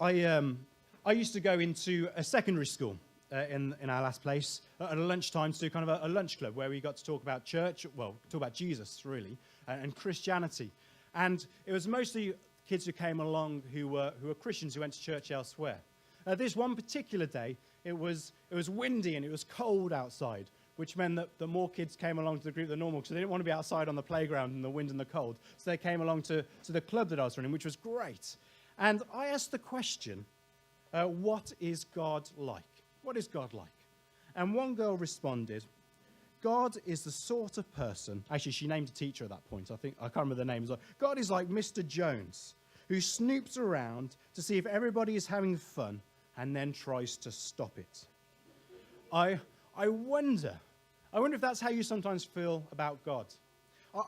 I used to go into a secondary school in our last place at a lunchtime to do kind of a lunch club where we got to talk about church, well, talk about Jesus, really, and Christianity. And it was mostly kids who came along who were Christians who went to church elsewhere. This one particular day, it was windy and it was cold outside, which meant that the more kids came along to the group than normal because they didn't want to be outside on the playground in the wind and the cold. So they came along to the club that I was running, which was great. And I asked the question, what is God like? What is God like? And one girl responded, God is the sort of person, actually she named a teacher at that point, I can't remember the name. God is like Mr. Jones, who snoops around to see if everybody is having fun and then tries to stop it. I wonder if that's how you sometimes feel about God.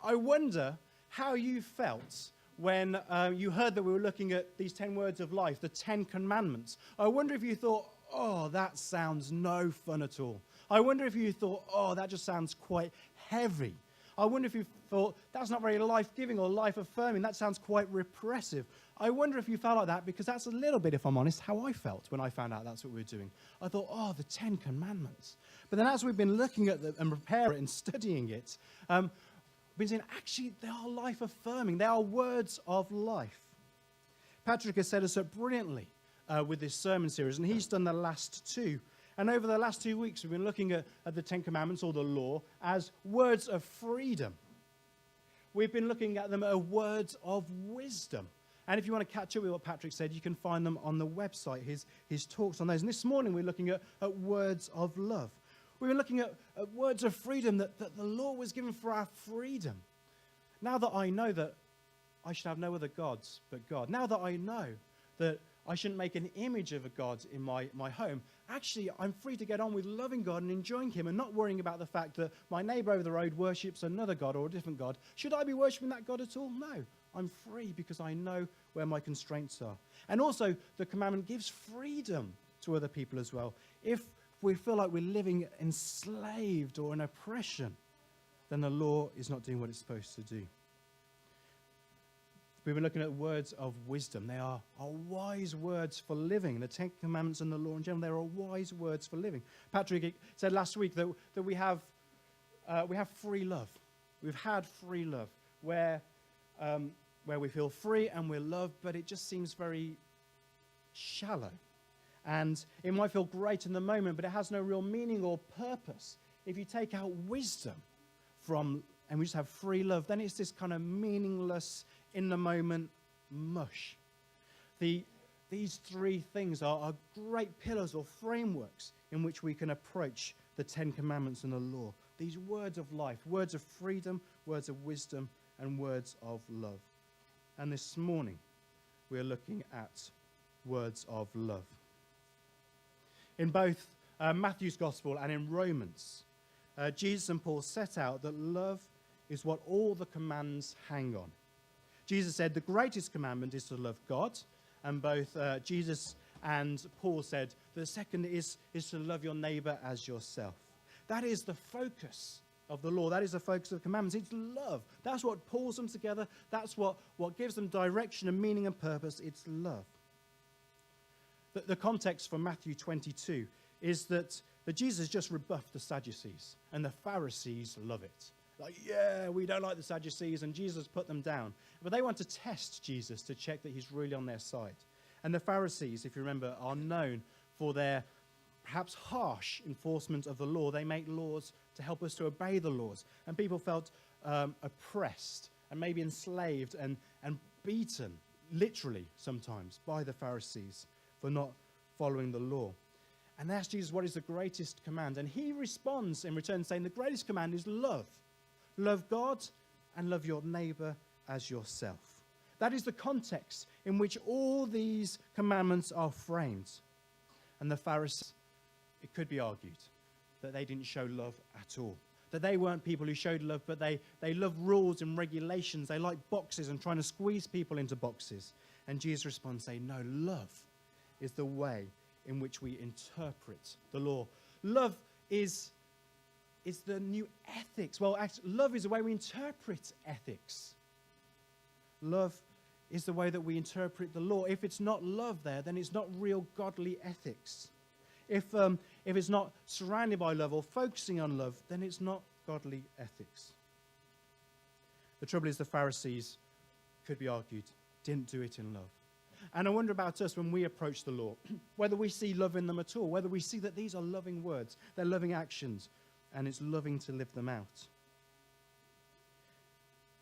I wonder how you felt when you heard that we were looking at these 10 words of life, the 10 commandments. I wonder if you thought, oh, that sounds no fun at all. I wonder if you thought, oh, that just sounds quite heavy. I wonder if you thought, that's not very life-giving or life-affirming. That sounds quite repressive. I wonder if you felt like that, because that's a little bit, if I'm honest, how I felt when I found out that's what we were doing. I thought, oh, the 10 Commandments. But then as we've been looking at them and preparing it and studying it, we've been saying, actually, they are life-affirming. They are words of life. Patrick has set us up brilliantly with this sermon series, and he's done the last two. And over the last 2 weeks, we've been looking at the 10 Commandments, or the law, as words of freedom. We've been looking at them as words of wisdom. And if you want to catch up with what Patrick said, you can find them on the website, his talks on those. And this morning, we're looking at words of love. We've been looking at words of freedom, that the law was given for our freedom. Now that I know that I should have no other gods but God, now that I know that I shouldn't make an image of a God in my home, actually, I'm free to get on with loving God and enjoying him and not worrying about the fact that my neighbor over the road worships another God or a different God. Should I be worshiping that God at all? No. I'm free because I know where my constraints are. And also, the commandment gives freedom to other people as well. If we feel like we're living enslaved or in oppression, then the law is not doing what it's supposed to do. We've been looking at words of wisdom. They are wise words for living. The 10 Commandments and the law in general, they are wise words for living. Patrick said last week that we have free love. We've had free love, where we feel free and we're loved, but it just seems very shallow. And it might feel great in the moment, but it has no real meaning or purpose. If you take out wisdom and we just have free love, then it's this kind of meaningless, in the moment mush. These three things are great pillars or frameworks in which we can approach the 10 Commandments and the law. These words of life, words of freedom, words of wisdom, and words of love. And this morning, we're looking at words of love. In both Matthew's Gospel and in Romans, Jesus and Paul set out that love is what all the commands hang on. Jesus said the greatest commandment is to love God, and both Jesus and Paul said the second is to love your neighbor as yourself. That is the focus of the law. That is the focus of the commandments. It's love. That's what pulls them together. That's what gives them direction and meaning and purpose. It's love. The context for Matthew 22 is that Jesus just rebuffed the Sadducees, and the Pharisees love it. Like, yeah, we don't like the Sadducees, and Jesus put them down. But they want to test Jesus to check that he's really on their side. And the Pharisees, if you remember, are known for their perhaps harsh enforcement of the law. They make laws to help us to obey the laws. And people felt oppressed and maybe enslaved and beaten, literally sometimes, by the Pharisees for not following the law. And they asked Jesus, what is the greatest command? And he responds in return saying, the greatest command is love. Love God and love your neighbor as yourself. That is the context in which all these commandments are framed. And the Pharisees, it could be argued that they didn't show love at all. That they weren't people who showed love, but they love rules and regulations. They like boxes and trying to squeeze people into boxes. And Jesus responds saying, no, love is the way in which we interpret the law. Love is the new ethics. Well, actually, love is the way we interpret ethics. Love is the way that we interpret the law. If it's not love there, then it's not real godly ethics. If it's not surrounded by love or focusing on love, then it's not godly ethics. The trouble is the Pharisees, could be argued, didn't do it in love. And I wonder about us when we approach the law, whether we see love in them at all, whether we see that these are loving words, they're loving actions, and it's loving to live them out.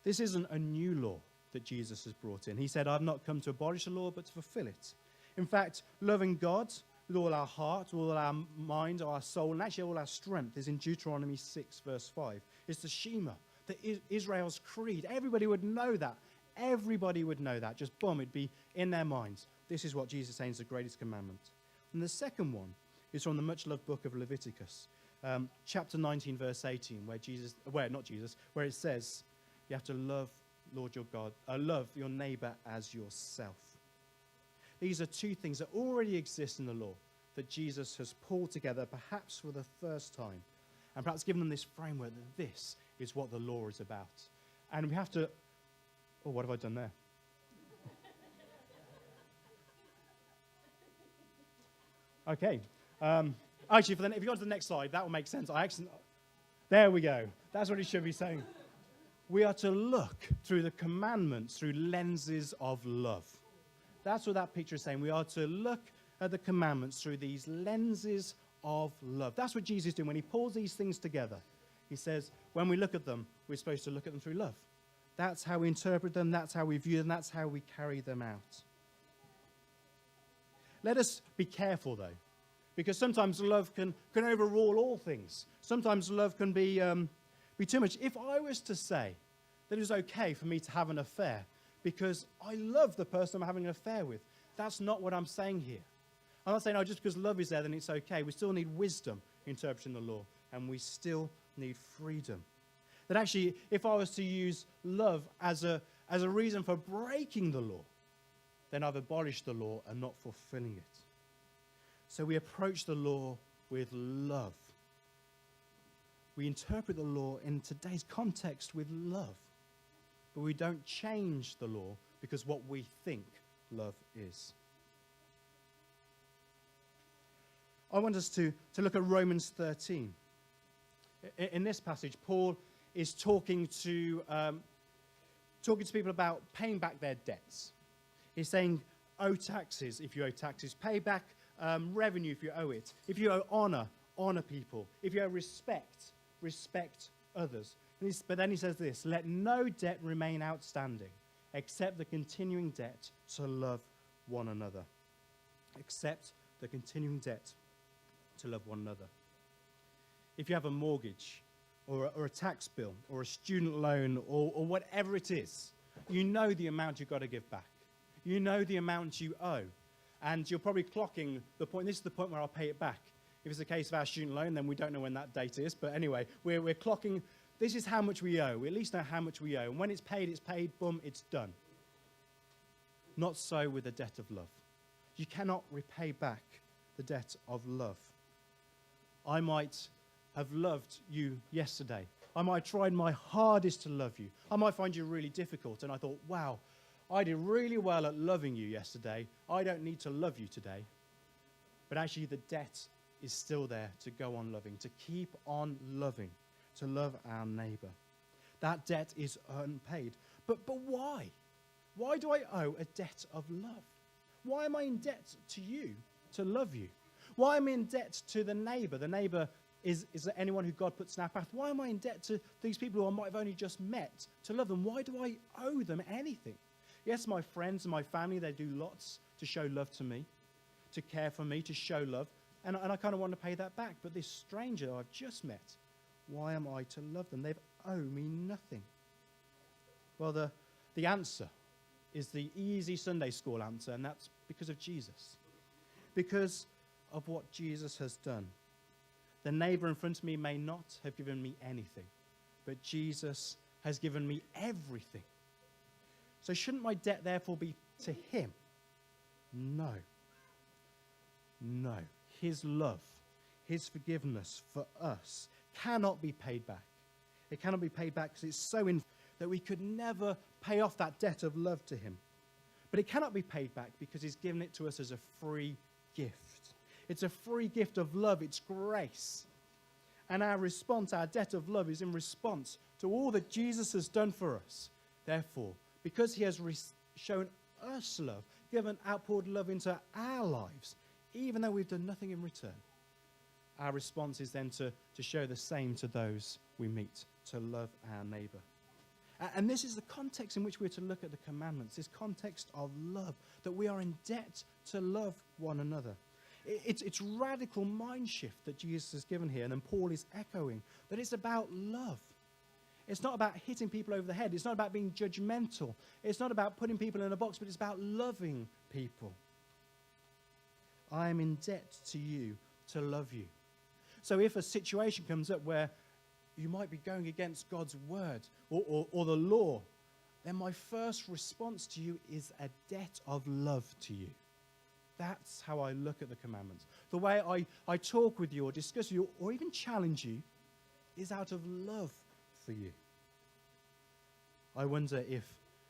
This isn't a new law that Jesus has brought in. He said, I've not come to abolish the law, but to fulfill it. In fact, loving God with all our heart, with all our mind, our soul, and actually all our strength is in Deuteronomy 6, verse 5. It's the Shema, Israel's creed. Everybody would know that. Everybody would know that. Just boom, it'd be in their minds. This is what Jesus is saying is the greatest commandment. And the second one is from the much-loved book of Leviticus, chapter 19, verse 18, where it says, you have to love Lord your God, love your neighbor as yourself. These are two things that already exist in the law that Jesus has pulled together, perhaps for the first time, and perhaps given them this framework that this is what the law is about. And we have to... Oh, what have I done there? Okay. Actually, if you go to the next slide, that will make sense. There we go. That's what it should be saying. We are to look through the commandments through lenses of love. That's what that picture is saying. We are to look at the commandments through these lenses of love. That's what Jesus is doing. When he pulls these things together, he says, when we look at them, we're supposed to look at them through love. That's how we interpret them. That's how we view them. That's how we carry them out. Let us be careful, though, because sometimes love can overrule all things. Sometimes love can be too much. If I was to say that it's okay for me to have an affair because I love the person I'm having an affair with, that's not what I'm saying here. I'm not saying, oh, just because love is there, then it's okay. We still need wisdom interpreting the law, and we still need freedom. That actually, if I was to use love as a reason for breaking the law, then I've abolished the law and not fulfilling it. So we approach the law with love. We interpret the law in today's context with love. But we don't change the law because what we think love is. I want us to look at Romans 13. In this passage, Paul is talking to people about paying back their debts. He's saying, owe taxes if you owe taxes. Pay back revenue if you owe it. If you owe honor, honor people. If you owe respect, respect others. But then he says this, let no debt remain outstanding except the continuing debt to love one another. Except the continuing debt to love one another. If you have a mortgage or a tax bill or a student loan or whatever it is, you know the amount you've got to give back. You know the amount you owe. And you're probably clocking the point, this is the point where I'll pay it back. If it's the case of our student loan, then we don't know when that date is. But anyway, we're clocking, this is how much we owe. We at least know how much we owe. And when it's paid, boom, it's done. Not so with the debt of love. You cannot repay back the debt of love. I might have loved you yesterday. I might have tried my hardest to love you. I might find you really difficult. And I thought, wow, I did really well at loving you yesterday. I don't need to love you today. But actually the debt is still there to go on loving, to keep on loving, to love our neighbor. That debt is unpaid. But why? Why do I owe a debt of love? Why am I in debt to you to love you? Why am I in debt to the neighbor? The neighbor is anyone who God puts in our path. Why am I in debt to these people who I might have only just met to love them? Why do I owe them anything? Yes, my friends and my family, they do lots to show love to me, to care for me, to show love. And I kind of want to pay that back. But this stranger I've just met, why am I to love them? They owe me nothing. Well, the answer is the easy Sunday school answer, and that's because of Jesus. Because of what Jesus has done. The neighbor in front of me may not have given me anything, but Jesus has given me everything. So shouldn't my debt therefore be to him? No. No. His love, his forgiveness for us cannot be paid back. It cannot be paid back because it's so that we could never pay off that debt of love to him. But it cannot be paid back because he's given it to us as a free gift. It's a free gift of love. It's grace. And our response, our debt of love, is in response to all that Jesus has done for us. Therefore, because he has shown us love, given outpoured love into our lives, even though we've done nothing in return, our response is then to show the same to those we meet, to love our neighbour. And this is the context in which we're to look at the commandments, this context of love, that we are in debt to love one another. It's radical mind shift that Jesus has given here, and then Paul is echoing, that it's about love. It's not about hitting people over the head. It's not about being judgmental. It's not about putting people in a box, but it's about loving people. I am in debt to you to love you. So if a situation comes up where you might be going against God's word or the law, then my first response to you is a debt of love to you. That's how I look at the commandments. The way I talk with you or discuss with you or even challenge you is out of love for you. I wonder if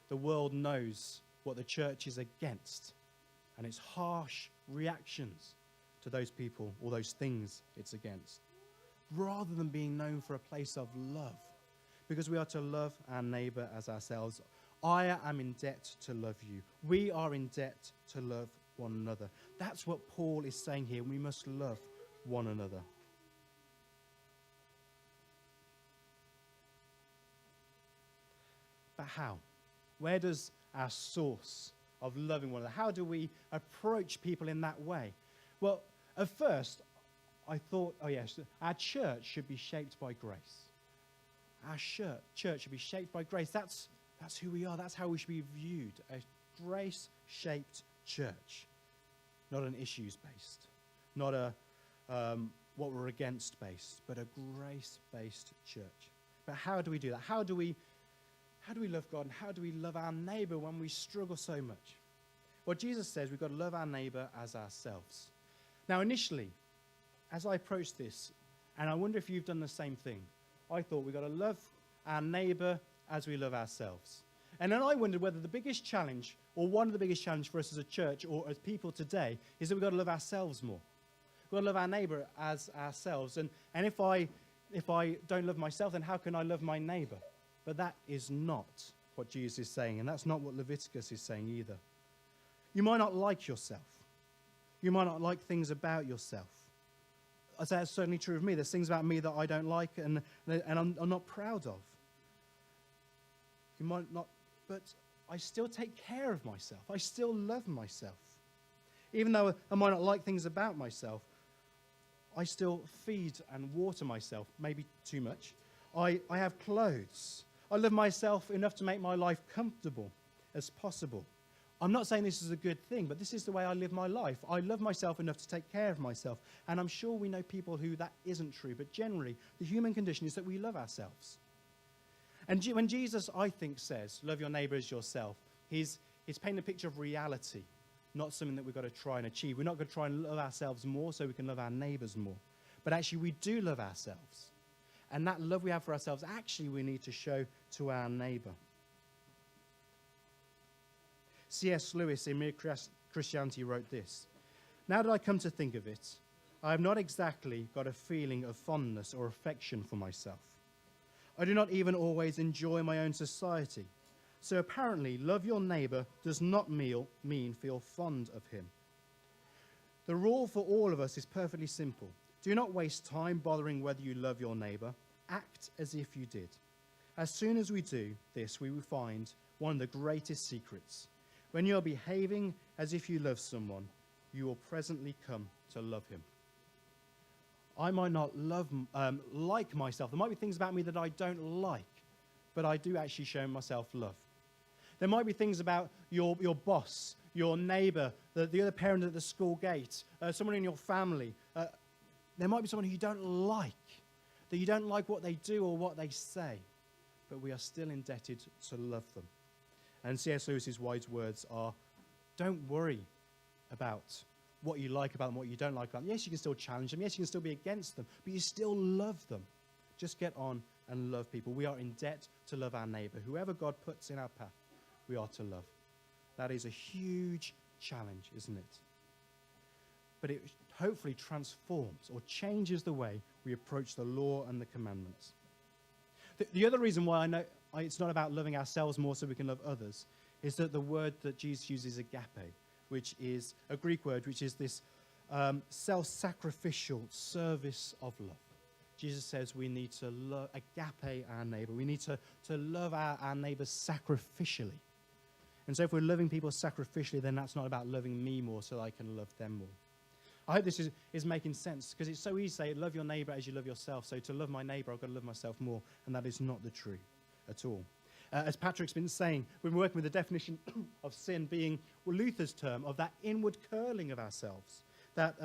the world knows what the church is against and its harsh reactions to those people or those things it's against, rather than being known for a place of love, because we are to love our neighbour as ourselves. I am in debt to love you. We are in debt to love one another. That's what Paul is saying here. We must love one another. But how? Where does our source of loving one another, how do we approach people in that way? Well, at first, I thought, our church should be shaped by grace. Our church should be shaped by grace. That's who we are. That's how we should be viewed. A grace-shaped church. Not an issues-based. Not a what we're against-based, but a grace-based church. But how do we do that? How do we love God, and how do we love our neighbour when we struggle so much? Well, Jesus says we've got to love our neighbour as ourselves. Now, initially, as I approached this, and I wonder if you've done the same thing, I thought we've got to love our neighbour as we love ourselves. And then I wondered whether the biggest challenge, or one of the biggest challenges for us as a church or as people today, is that we've got to love ourselves more. We've got to love our neighbour as ourselves. And if I don't love myself, then how can I love my neighbour? But that is not what Jesus is saying, and that's not what Leviticus is saying either. You might not like yourself. You might not like things about yourself. I say that's certainly true of me. There's things about me that I don't like and I'm not proud of. You might not, but I still take care of myself. I still love myself. Even though I might not like things about myself, I still feed and water myself, maybe too much. I have clothes. I love myself enough to make my life comfortable as possible. I'm not saying this is a good thing, but this is the way I live my life. I love myself enough to take care of myself. And I'm sure we know people who that isn't true, but generally, the human condition is that we love ourselves. And when Jesus, I think, says, love your neighbour as yourself, he's painting a picture of reality, not something that we've got to try and achieve. We're not going to try and love ourselves more so we can love our neighbours more. But actually, we do love ourselves. And that love we have for ourselves, actually, we need to show to our neighbour. C.S. Lewis in Mere Christianity wrote this: "Now that I come to think of it, I have not exactly got a feeling of fondness or affection for myself. I do not even always enjoy my own society. So apparently, love your neighbour does not mean feel fond of him. The rule for all of us is perfectly simple. Do not waste time bothering whether you love your neighbour. Act as if you did. As soon as we do this, we will find one of the greatest secrets. When you are behaving as if you love someone, you will presently come to love him." I might not like myself. There might be things about me that I don't like, but I do actually show myself love. There might be things about your boss, your neighbour, the other parent at the school gate, someone in your family. There might be someone who you don't like, that you don't like what they do or what they say, but we are still indebted to love them. And C.S. Lewis's wise words are, don't worry about what you like about them, what you don't like about them. Yes, you can still challenge them. Yes, you can still be against them, but you still love them. Just get on and love people. We are in debt to love our neighbour. Whoever God puts in our path, we are to love. That is a huge challenge, isn't it? But it hopefully transforms or changes the way we approach the law and the commandments. The other reason why I know it's not about loving ourselves more so we can love others is that the word that Jesus uses, agape, which is a Greek word, which is this self-sacrificial service of love. Jesus says we need to agape our neighbor. We need to love our neighbors sacrificially. And so if we're loving people sacrificially, then that's not about loving me more so I can love them more. I hope this is making sense, because it's so easy to say, love your neighbor as you love yourself. So to love my neighbor, I've got to love myself more. And that is not the truth at all. As Patrick's been saying, we've been working with the definition of sin being Luther's term of that inward curling of ourselves, that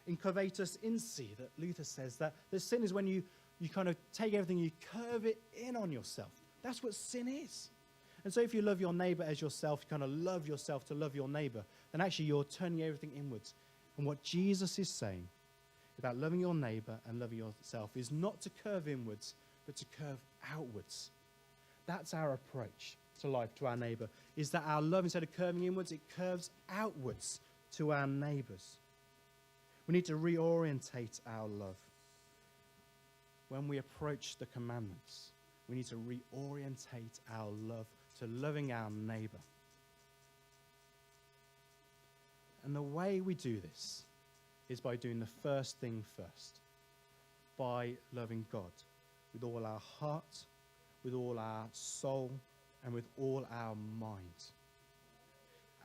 incurvatus insi, that Luther says, that the sin is when you kind of take everything, you curve it in on yourself. That's what sin is. And so if you love your neighbor as yourself, you kind of love yourself to love your neighbor, then actually you're turning everything inwards. And what Jesus is saying about loving your neighbor and loving yourself is not to curve inwards, but to curve outwards. That's our approach to life, to our neighbor, is that our love, instead of curving inwards, it curves outwards to our neighbors. We need to reorientate our love. When we approach the commandments, we need to reorientate our love to loving our neighbor. And the way we do this is by doing the first thing first, by loving God with all our heart, with all our soul, and with all our mind.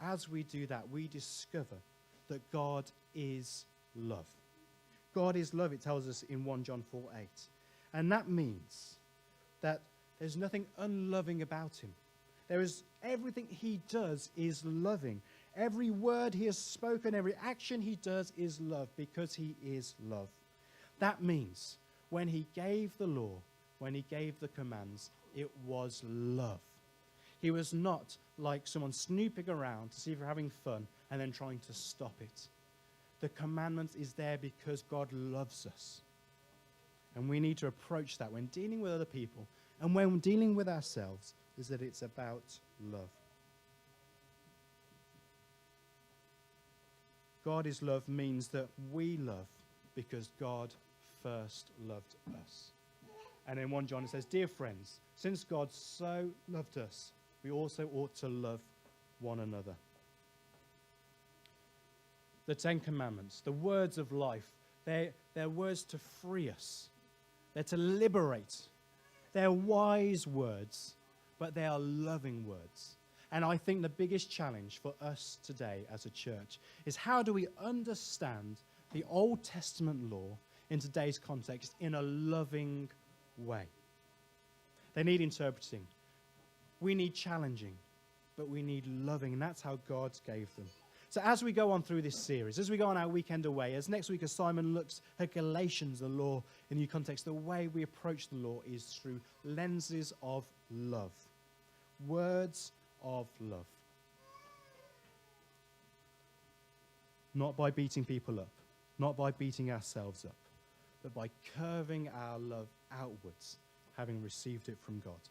As we do that, we discover that God is love. God is love, it tells us in 1 John 4:8. And that means that there's nothing unloving about him. Everything he does is loving. Every word he has spoken, every action he does is love, because he is love. That means when he gave the law, when he gave the commands, it was love. He was not like someone snooping around to see if we're having fun and then trying to stop it. The commandment is there because God loves us. And we need to approach that when dealing with other people and when dealing with ourselves, is that it's about love. God is love means that we love because God first loved us. And in 1 John it says, dear friends, since God so loved us, we also ought to love one another. The 10 Commandments, the words of life, they're words to free us. They're to liberate. They're wise words, but they are loving words. And I think the biggest challenge for us today as a church is how do we understand the Old Testament law in today's context in a loving way? They need interpreting. We need challenging, but we need loving, and that's how God gave them. So as we go on through this series, as we go on our weekend away, as next week as Simon looks at Galatians, the law in new context, the way we approach the law is through lenses of love. Words of love. Not by beating people up, not by beating ourselves up, but by curving our love outwards, having received it from God.